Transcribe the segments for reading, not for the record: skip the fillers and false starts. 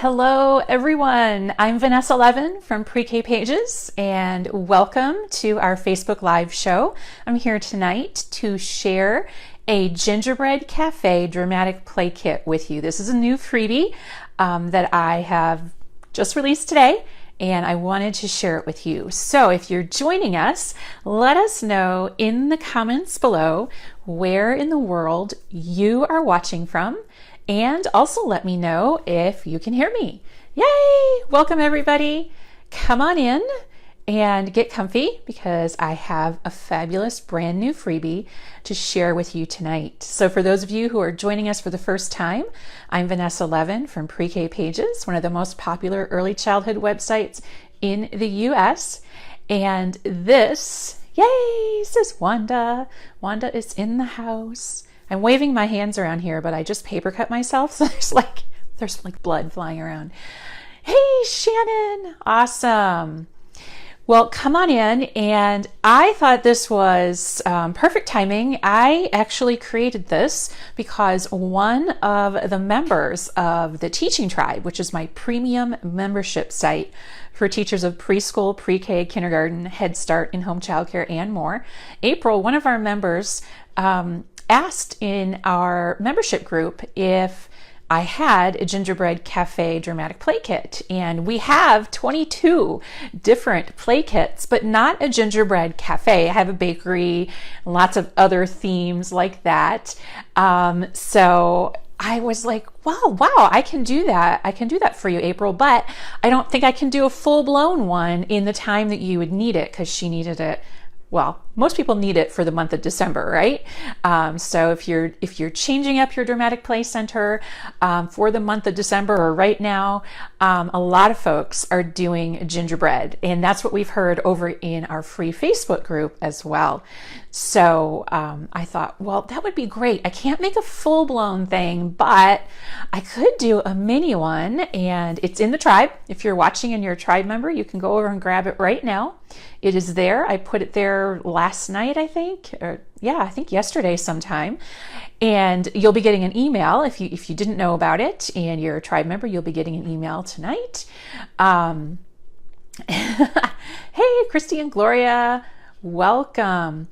Hello everyone, I'm Vanessa Levin from Pre-K Pages and welcome to our Facebook Live show. I'm here tonight to share a Gingerbread Cafe dramatic play kit with you. This is a new freebie that I have just released today and I wanted to share it with you. So if you're joining us, let us know in the comments below where in the world you are watching from. And also let me know if you can hear me. Yay! Welcome everybody. Come on in and get comfy because I have a fabulous brand new freebie to share with you tonight. So for those of you who are joining us for the first time, I'm Vanessa Levin from Pre-K Pages, one of the most popular early childhood websites in the US. And this is Wanda. Wanda is in the house. I'm waving my hands around here, but I just paper cut myself, so there's like blood flying around. Hey, Shannon, awesome. Well, come on in, and I thought this was perfect timing. I actually created this because one of the members of the Teaching Tribe, which is my premium membership site for teachers of preschool, pre-K, kindergarten, Head Start, in-home childcare, and more, April, one of our members, asked in our membership group if I had a Gingerbread Cafe dramatic play kit, and we have 22 different play kits, but not a gingerbread cafe. I have a bakery, lots of other themes like that. So I was like, wow, I can do that. I can do that for you, April, but I don't think I can do a full-blown one in the time that you would need it, because she needed it. Well, most people need it for the month of December, right? So if you're changing up your dramatic play center for the month of December or right now, a lot of folks are doing gingerbread, and that's what we've heard over in our free Facebook group as well. So I thought, well, that would be great. I can't make a full-blown thing, but I could do a mini one, and it's in the tribe. If you're watching and you're a tribe member, you can go over and grab it right now. It is there. I put it there last night, I think, I think yesterday sometime. And you'll be getting an email if you didn't know about it and you're a tribe member. You'll be getting an email tonight. Hey, Christy and Gloria, welcome.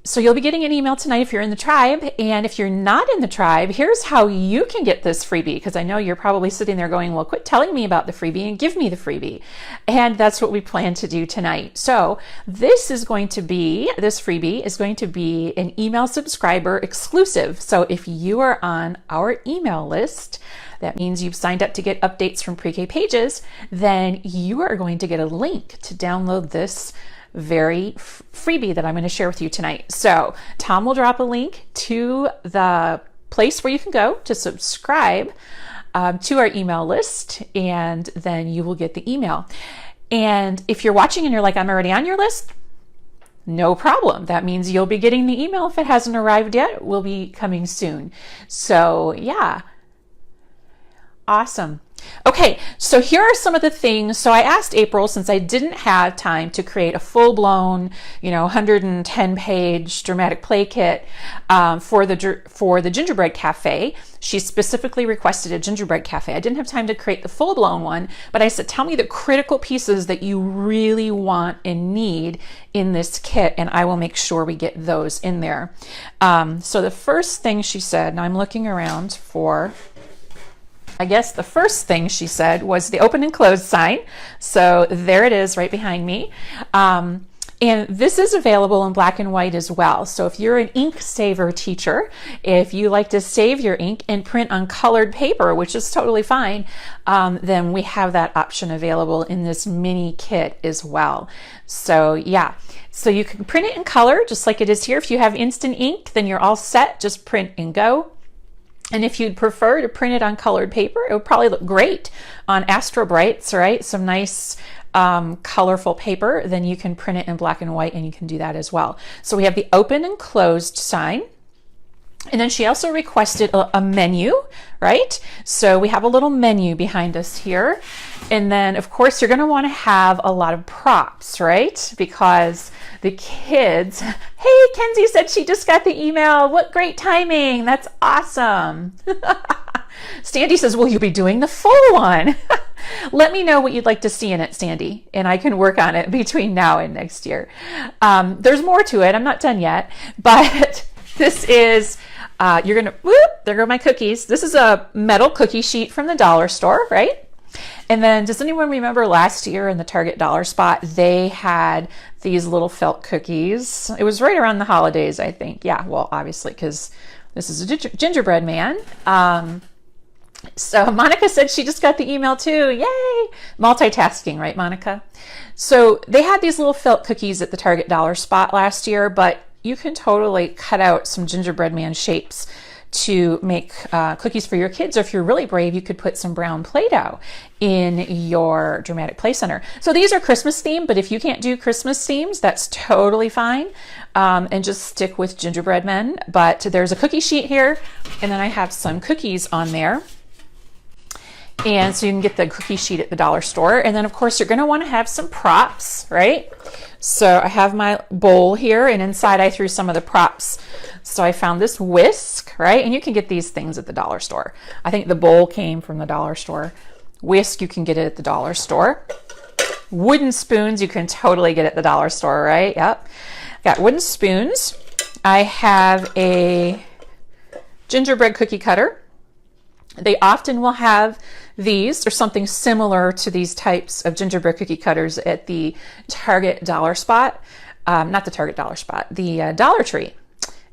So you'll be getting an email tonight if you're in the tribe, and if you're not in the tribe, here's how you can get this freebie, because I know you're probably sitting there going, well, quit telling me about the freebie and give me the freebie. And that's what we plan to do tonight. So this freebie is going to be an email subscriber exclusive. So if you are on our email list, that means you've signed up to get updates from Pre-K Pages, then you are going to get a link to download this very freebie that I'm going to share with you tonight. So Tom will drop a link to the place where you can go to subscribe to our email list, and then you will get the email. And if you're watching and you're like, I'm already on your list, no problem. That means you'll be getting the email. If it hasn't arrived yet, it will be coming soon. So yeah, awesome. Okay, so here are some of the things. So I asked April, since I didn't have time to create a full-blown, 110-page dramatic play kit for the Gingerbread Cafe. She specifically requested a Gingerbread Cafe. I didn't have time to create the full-blown one, but I said, tell me the critical pieces that you really want and need in this kit, and I will make sure we get those in there. So the first thing she said, and I'm looking around for, I guess the first thing she said was the open and close sign. So there it is right behind me. And this is available in black and white as well. So if you're an ink saver teacher, if you like to save your ink and print on colored paper, which is totally fine, then we have that option available in this mini kit as well. So yeah, so you can print it in color just like it is here. If you have instant ink, then you're all set. Just print and go. And if you'd prefer to print it on colored paper, it would probably look great on Astro Brights, right? Some nice colorful paper. Then you can print it in black and white, and you can do that as well. So we have the open and closed sign. And then she also requested a menu, right? So we have a little menu behind us here. And then, of course, you're going to want to have a lot of props, right? Because the kids, hey, Kenzie said she just got the email. What great timing. That's awesome. Sandy says, will you be doing the full one? Let me know what you'd like to see in it, Sandy, and I can work on it between now and next year. There's more to it. I'm not done yet, but this is, you're going to, whoop, there go my cookies. This is a metal cookie sheet from the dollar store, right? And then does anyone remember last year in the Target dollar spot, they had these little felt cookies. It was right around the holidays, I think. Yeah, well, obviously, because this is a gingerbread man. So Monica said she just got the email too. Yay! Multitasking, right, Monica? So they had these little felt cookies at the Target dollar spot last year, but you can totally cut out some gingerbread man shapes to make cookies for your kids. Or if you're really brave, you could put some brown Play-Doh in your dramatic play center. So these are Christmas themed, but if you can't do Christmas themes, that's totally fine. And just stick with gingerbread men. But there's a cookie sheet here, and then I have some cookies on there. And so you can get the cookie sheet at the dollar store. And then of course you're going to want to have some props, right? So I have my bowl here, and inside I threw some of the props. So I found this whisk, right? And you can get these things at the dollar store. I think the bowl came from the dollar store. Whisk, you can get it at the dollar store. Wooden spoons, you can totally get at the dollar store, right? Yep. Got wooden spoons. I have a gingerbread cookie cutter. They often will have these or something similar to these types of gingerbread cookie cutters at the Target dollar spot. Not the Target dollar spot, the Dollar Tree.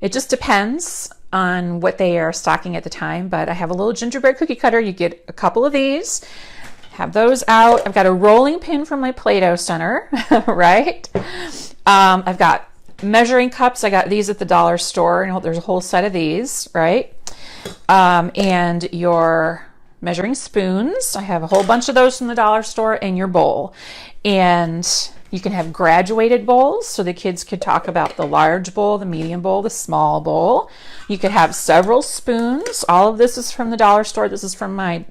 It just depends on what they are stocking at the time, but I have a little gingerbread cookie cutter. You get a couple of these, have those out. I've got a rolling pin from my Play-Doh center, right? I've got measuring cups. I got these at the dollar store, and there's a whole set of these, right? And your measuring spoons. I have a whole bunch of those from the dollar store, and your bowl. And you can have graduated bowls, so the kids could talk about the large bowl, the medium bowl, the small bowl. You could have several spoons. All of this is from the dollar store. This is from my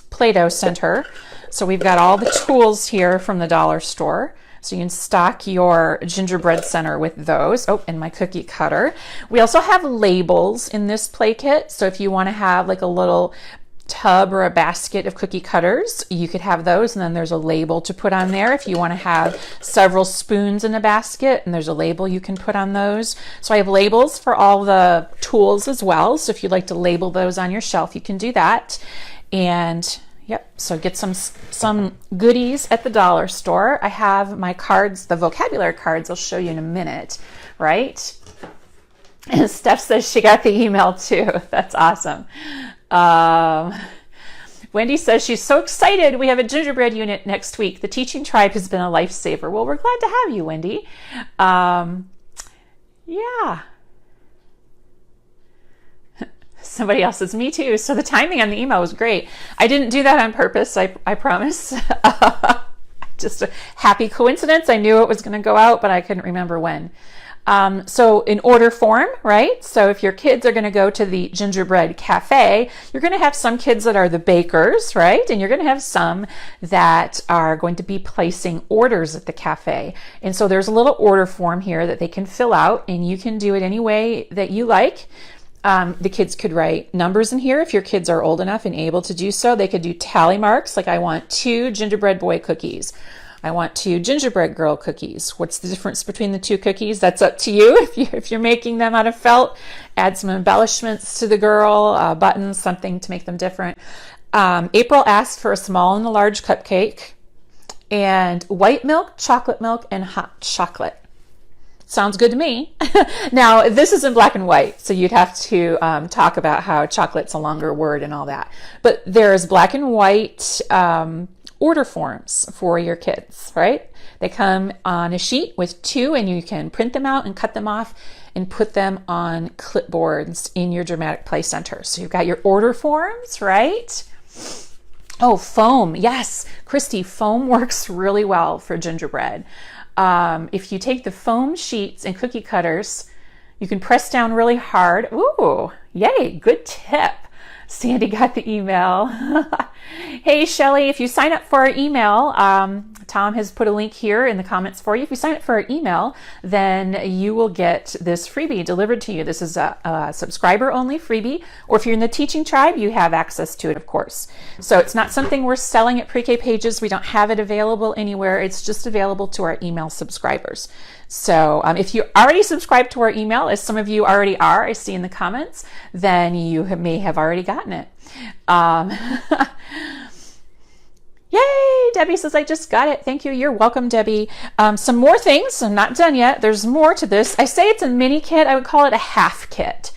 Play-Doh center. So we've got all the tools here from the dollar store. So you can stock your gingerbread center with those. Oh, and my cookie cutter. We also have labels in this play kit. So if you want to have like a little tub or a basket of cookie cutters, you could have those, and then there's a label to put on there. If you want to have several spoons in a basket, and there's a label you can put on those. So I have labels for all the tools as well. So if you'd like to label those on your shelf, you can do that. And yep, so get some goodies at the dollar store. I have my cards, the vocabulary cards I'll show you in a minute, right? And Steph says she got the email too. That's awesome. Wendy says she's so excited. We have a gingerbread unit next week. The teaching tribe has been a lifesaver. Well, we're glad to have you, Wendy. Yeah. Somebody else says, me too. So the timing on the email was great. I didn't do that on purpose, I promise. Just a happy coincidence. I knew it was going to go out, but I couldn't remember when. So in order form, right? So if your kids are going to go to the Gingerbread Cafe, you're going to have some kids that are the bakers, right? And you're going to have some that are going to be placing orders at the cafe. And so there's a little order form here that they can fill out, and you can do it any way that you like. The kids could write numbers in here if your kids are old enough and able to do so. They could do tally marks, like I want 2 gingerbread boy cookies. I want 2 gingerbread girl cookies. What's the difference between the 2 cookies? That's up to you. If you're making them out of felt, add some embellishments to the girl, buttons, something to make them different. April asked for a small and a large cupcake, and white milk, and hot chocolate. Sounds good to me. Now, this is in black and white, so you'd have to talk about how chocolate's a longer word and all that. But there's black and white order forms for your kids, right? They come on a sheet with 2, and you can print them out and cut them off and put them on clipboards in your dramatic play center. So you've got your order forms, right? Oh, foam. Yes, Christy, foam works really well for gingerbread. If you take the foam sheets and cookie cutters, you can press down really hard. Ooh, yay, good tip. Sandy got the email. Hey, Shelly, if you sign up for our email, Tom has put a link here in the comments for you. If you sign up for our email, then you will get this freebie delivered to you. This is a subscriber-only freebie, or if you're in the teaching tribe, you have access to it, of course. So it's not something we're selling at Pre-K Pages. We don't have it available anywhere. It's just available to our email subscribers. So if you already subscribed to our email, as some of you already are, I see in the comments, then you may have already gotten it. Yay! Debbie says, I just got it. Thank you. You're welcome, Debbie. Some more things. I'm not done yet. There's more to this. I say it's a mini kit. I would call it a half kit.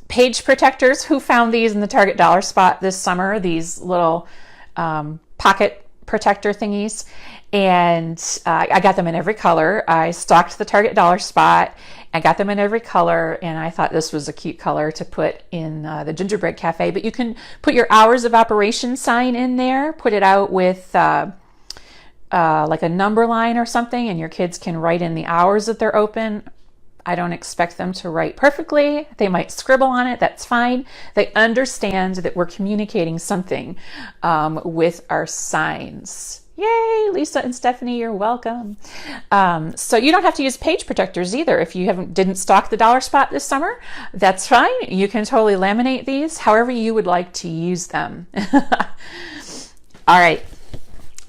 Page protectors. Who found these in the Target dollar spot this summer? These little pocket protector thingies. And I got them in every color. I stocked the Target dollar spot. I got them in every color, and I thought this was a cute color to put in the Gingerbread Cafe. But you can put your hours of operation sign in there, put it out with like a number line or something, and your kids can write in the hours that they're open. I don't expect them to write perfectly. They might scribble on it. That's fine. They understand that we're communicating something with our signs. Yay, Lisa and Stephanie, you're welcome. So you don't have to use page protectors either. If you didn't stock the dollar spot this summer, that's fine. You can totally laminate these however you would like to use them. All right.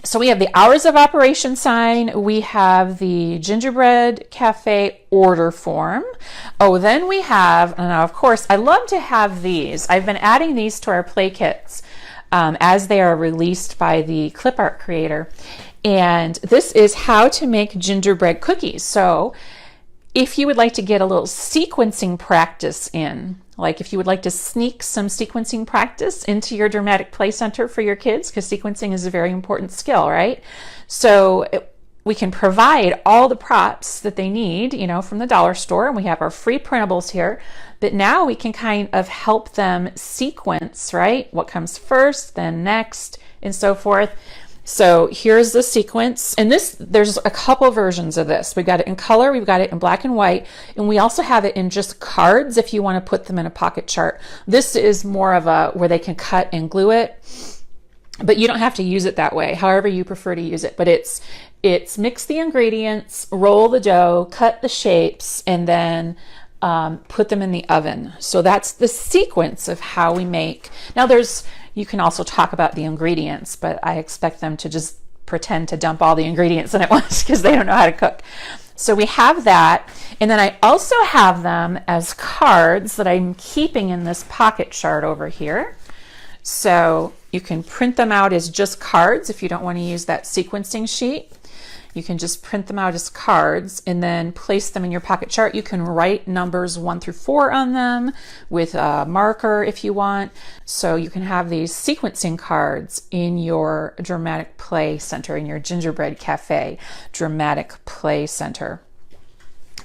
So we have the hours of operation sign. We have the Gingerbread Cafe order form. Oh, then we have, now of course, I love to have these. I've been adding these to our play kits as they are released by the clip art creator. And this is how to make gingerbread cookies. So if you would like to get a little sequencing practice in, like if you would like to sneak some sequencing practice into your dramatic play center for your kids, because sequencing is a very important skill, right? So we can provide all the props that they need, you know, from the dollar store, and we have our free printables here. But now we can kind of help them sequence, right? What comes first, then next, and so forth. So here's the sequence. And there's a couple versions of this. We've got it in color, we've got it in black and white, and we also have it in just cards if you want to put them in a pocket chart. This is more of a where they can cut and glue it, but you don't have to use it that way, however you prefer to use it. But it's mix the ingredients, roll the dough, cut the shapes, and then put them in the oven. So that's the sequence of how we make. Now you can also talk about the ingredients, but I expect them to just pretend to dump all the ingredients in at once because they don't know how to cook. So we have that. And then I also have them as cards that I'm keeping in this pocket chart over here. So you can print them out as just cards if you don't want to use that sequencing sheet. You can just print them out as cards and then place them in your pocket chart. You can write numbers 1 through 4 on them with a marker if you want. So you can have these sequencing cards in your dramatic play center, in your Gingerbread Cafe dramatic play center.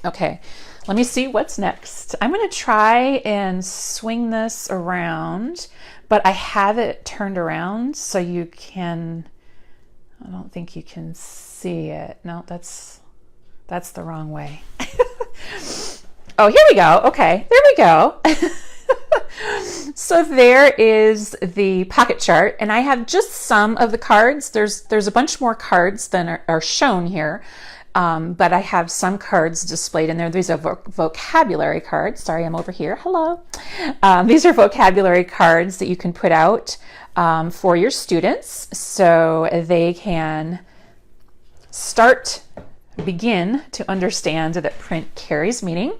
Okay, let me see what's next. I'm going to try and swing this around, but I have it turned around so you can, I don't think you can see it. No, that's the wrong way. Oh, here we go. Okay, there we go. So there is the pocket chart, and I have just some of the cards. There's a bunch more cards than are shown here, but I have some cards displayed in there. These are vocabulary cards. Sorry, I'm over here. Hello. These are vocabulary cards that you can put out for your students so they can begin to understand that print carries meaning,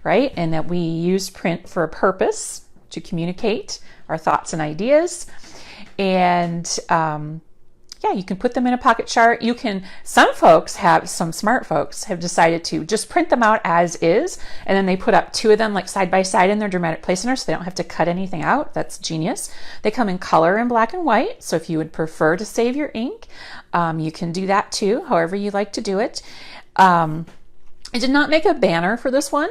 right? And that we use print for a purpose, to communicate our thoughts and ideas. And yeah, you can put them in a pocket chart. Some smart folks have decided to just print them out as is, and then they put up 2 of them like side by side in their dramatic play center so they don't have to cut anything out. That's genius. They come in color and black and white, so if you would prefer to save your ink, you can do that too, however you like to do it. I did not make a banner for this one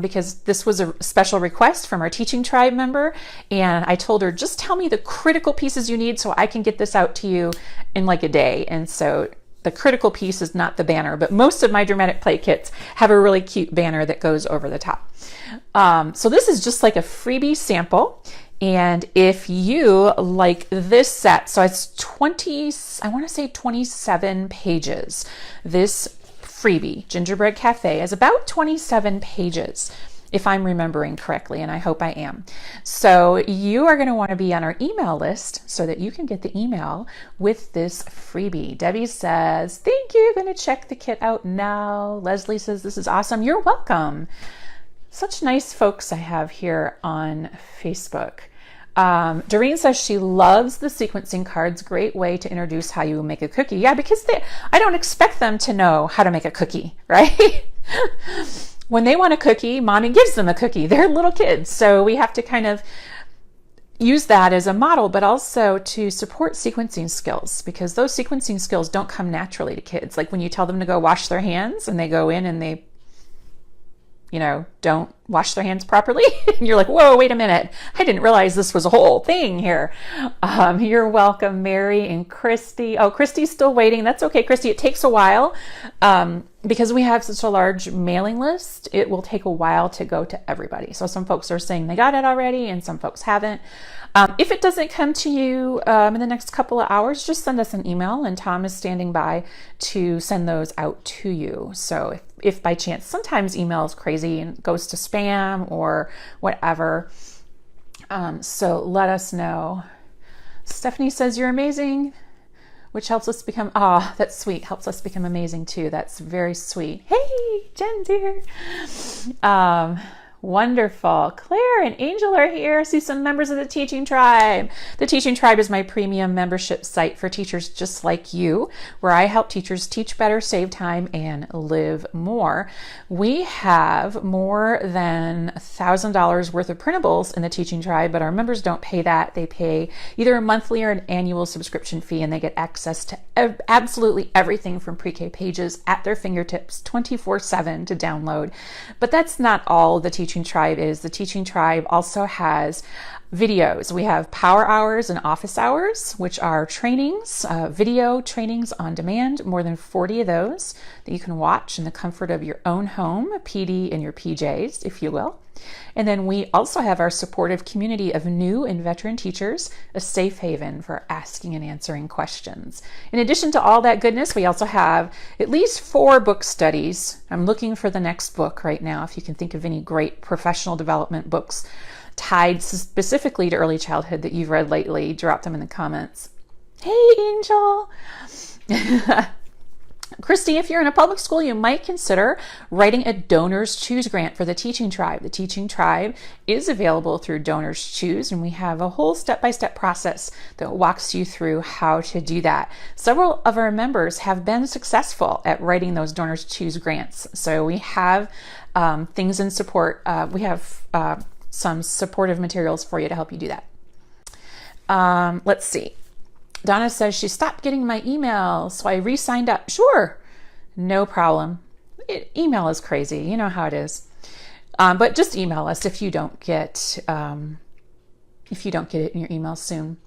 because this was a special request from our teaching tribe member, and I told her, just tell me the critical pieces you need so I can get this out to you in like a day. And so the critical piece is not the banner, but most of my dramatic play kits have a really cute banner that goes over the top. So this is just like a freebie sample, And if you like this set, so it's 20, I want to say 27 pages. This freebie, Gingerbread Cafe, is about 27 pages, if I'm remembering correctly, and I hope I am. So you are going to want to be on our email list so that you can get the email with this freebie. Debbie says, thank you, going to check the kit out now. Leslie says, this is awesome. You're welcome. Such nice folks I have here on Facebook. Doreen says she loves the sequencing cards. Great way to introduce how you make a cookie. Yeah, because I don't expect them to know how to make a cookie, right? When they want a cookie, mommy gives them a cookie. They're little kids. So we have to kind of use that as a model, but also to support sequencing skills, because those sequencing skills don't come naturally to kids. Like when you tell them to go wash their hands and they go in and they don't wash their hands properly. And you're like, whoa, wait a minute. I didn't realize this was a whole thing here. You're welcome, Mary and Christy. Oh, Christy's still waiting. That's okay, Christy. It takes a while. Because we have such a large mailing list, it will take a while to go to everybody. So some folks are saying they got it already and some folks haven't. If it doesn't come to you in the next couple of hours, just send us an email and Tom is standing by to send those out to you. So if by chance, sometimes email is crazy and goes to spam or whatever. So let us know. Stephanie says, you're amazing, which helps us become, that's sweet, helps us become amazing too. That's very sweet. Hey, Jen's here. Wonderful. Claire and Angel are here. I see some members of the Teaching Tribe. The Teaching Tribe is my premium membership site for teachers just like you, where I help teachers teach better, save time, and live more. We have more than $1,000 worth of printables in the Teaching Tribe, but our members don't pay that. They pay either a monthly or an annual subscription fee, and they get access to absolutely everything from pre-K pages at their fingertips 24/7 to download. But that's not all the Teaching Tribe is. The Teaching Tribe also has videos. We have power hours and office hours, which are trainings, video trainings on demand, more than 40 of those that you can watch in the comfort of your own home, PD in your PJs, if you will. And then we also have our supportive community of new and veteran teachers, a safe haven for asking and answering questions. In addition to all that goodness, we also have at least 4 book studies. I'm looking for the next book right now. If you can think of any great professional development books tied specifically to early childhood that you've read lately, drop them in the comments. Hey, Angel. Christy, if you're in a public school, you might consider writing a Donors Choose grant for the Teaching Tribe. The Teaching Tribe is available through Donors Choose, and we have a whole step-by-step process that walks you through how to do that. Several of our members have been successful at writing those Donors Choose grants. So we have things in support. We have some supportive materials for you to help you do that. Let's see. Donna says she stopped getting my email, so I re-signed up. Sure, no problem. Email is crazy. You know how it is. But just email us if you don't get it in your email soon.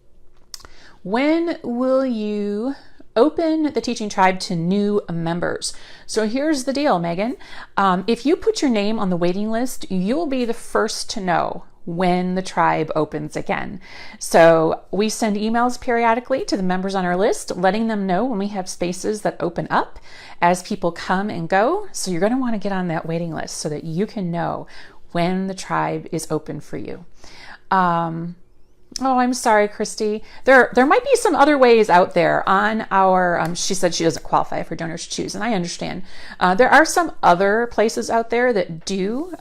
When will you open the Teaching Tribe to new members? So here's the deal, Megan. If you put your name on the waiting list, you'll be the first to know when the tribe opens again. So we send emails periodically to the members on our list, letting them know when we have spaces that open up as people come and go. So you're going to want to get on that waiting list so that you can know when the tribe is open for you. Oh, I'm sorry, Christy. There might be some other ways out there on our, she said she doesn't qualify for Donors Choose, and I understand. There are some other places out there that do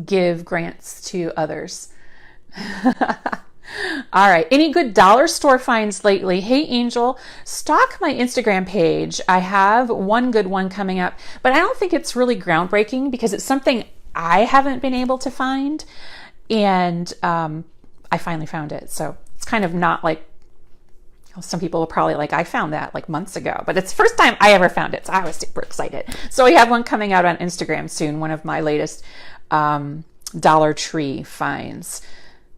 give grants to others. All right. Any good dollar store finds lately? Hey, Angel, stalk my Instagram page. I have one good one coming up, but I don't think it's really groundbreaking because it's something I haven't been able to find. And I finally found it. So it's kind of not like, some people are probably like, I found that like months ago, but it's the first time I ever found it. So I was super excited. So we have one coming out on Instagram soon. One of my latest Dollar Tree finds.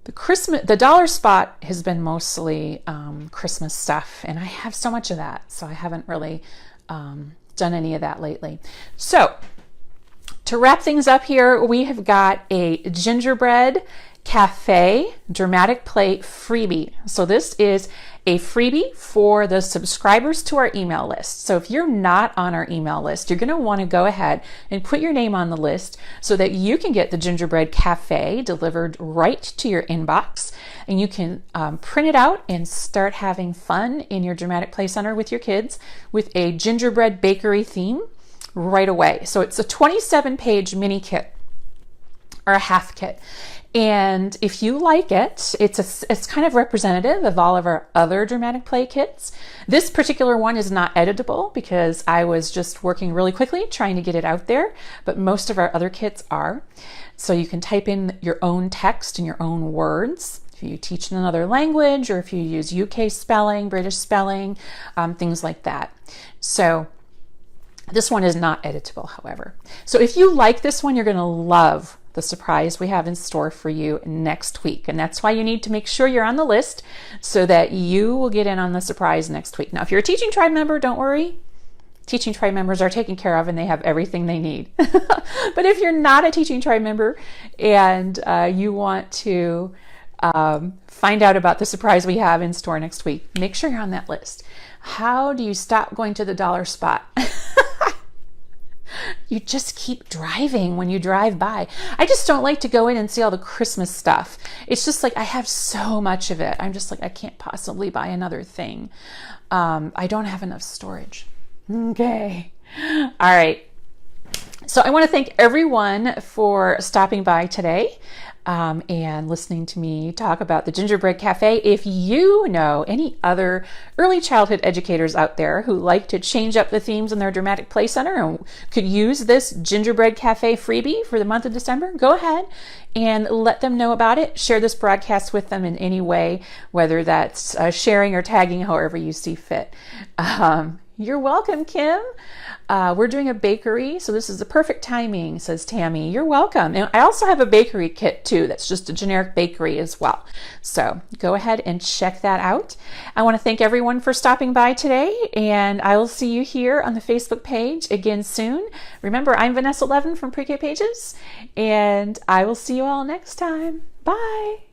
The dollar spot has been mostly Christmas stuff, and I have so much of that, so I haven't really done any of that lately. So to wrap things up here, we have got a gingerbread Cafe Dramatic Play Freebie. So this is a freebie for the subscribers to our email list. So if you're not on our email list, you're going to want to go ahead and put your name on the list so that you can get the Gingerbread Cafe delivered right to your inbox, and you can print it out and start having fun in your Dramatic Play Center with your kids with a gingerbread bakery theme right away. So it's a 27-page mini kit or a half kit. And if you like it, it's kind of representative of all of our other Dramatic Play kits. This particular one is not editable because I was just working really quickly trying to get it out there, but most of our other kits are. So you can type in your own text and your own words. If you teach in another language, or if you use UK spelling, British spelling, things like that. So this one is not editable, however. So if you like this one, you're going to love the surprise we have in store for you next week. And that's why you need to make sure you're on the list so that you will get in on the surprise next week. Now, if you're a Teaching Tribe member, don't worry. Teaching Tribe members are taken care of and they have everything they need. But if you're not a Teaching Tribe member and you want to find out about the surprise we have in store next week, make sure you're on that list. How do you stop going to the dollar spot? You just keep driving when you drive by. I just don't like to go in and see all the Christmas stuff. It's just like I have so much of it. I'm just like, I can't possibly buy another thing. I don't have enough storage. Okay. All right. So I want to thank everyone for stopping by today and listening to me talk about the Gingerbread Cafe. If you know any other early childhood educators out there who like to change up the themes in their Dramatic Play Center and could use this Gingerbread Cafe freebie for the month of December, go ahead and let them know about it. Share this broadcast with them in any way, whether that's sharing or tagging, however you see fit. You're welcome, Kim. We're doing a bakery, so this is the perfect timing, says Tammy. You're welcome. And I also have a bakery kit too. That's just a generic bakery as well. So go ahead and check that out. I want to thank everyone for stopping by today, and I will see you here on the Facebook page again soon. Remember, I'm Vanessa Levin from Pre-K Pages, and I will see you all next time. Bye.